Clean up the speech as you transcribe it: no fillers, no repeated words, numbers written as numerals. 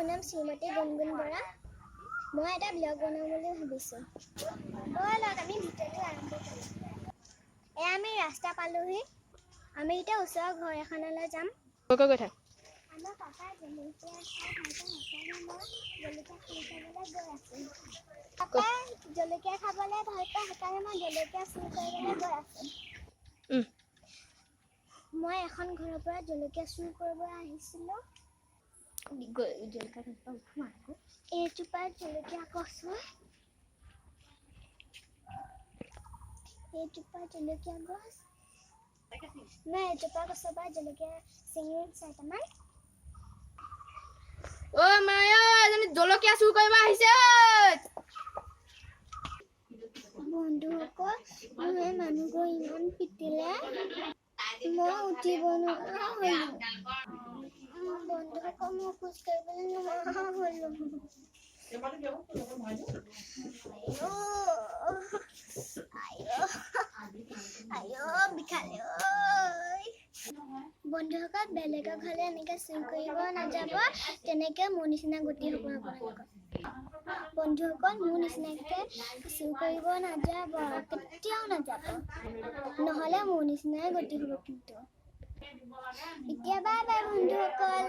নাম শ্ৰীমতী গুণগুণ বৰা। মই এটা ব্লগ বনাম বুলি ভাবিছোঁ। ব'লক আমি ভিডিঅ'টো আৰম্ভ কৰোঁ। এয়া আমি ৰাস্তা পালোহি। আমি এতিয়া ওচৰৰ ঘৰ এখনলৈ যাম। গৈ থাক। আমাৰ পাপাই জলকীয়া খাই ভাল পায়, জলকীয়া খাবলৈ ভাল পায়, সেইকাৰণে মই জলকীয়া চুৰ কৰিবলৈ গৈ আছোঁ। মই এখন ঘৰৰ পৰা জলকীয়া চুৰ কৰিব আহিছিলোঁ। এইজোপা জলকীয়া গছ, এইজোপা জলকীয়া গছ। মই এজোপা গছৰ পৰা জলকীয়া চিঙি 4টামান। মায়া এজনী জলকীয়া চুৰ কৰিব আহিছে। বন্ধুসকল, মোৰ মানুহবোৰ ইমান পিটিলে, মই উঠিব নোৱাৰা হ'লো। বন্ধুসকল, মই খোজ কাঢ়িবলৈ নোৱাৰা হ'লো। বিষালে ঐ। বন্ধুসকল, বেলেগৰ ঘৰলৈ এনেকৈ চুৰ কৰিব নাযাব, তেনেকৈ মোৰ নিচিনা গতি হ'ব আপোনালোকৰ। বন্ধুসকল, মোৰ নিচিনাকৈ চুৰ কৰিব নাযাব, কেতিয়াও নাযাব, নহ'লে মোৰ নিচিনাই গতি হ'ব কিন্তু। এতিয়া বাই বাই বন্ধুসকল।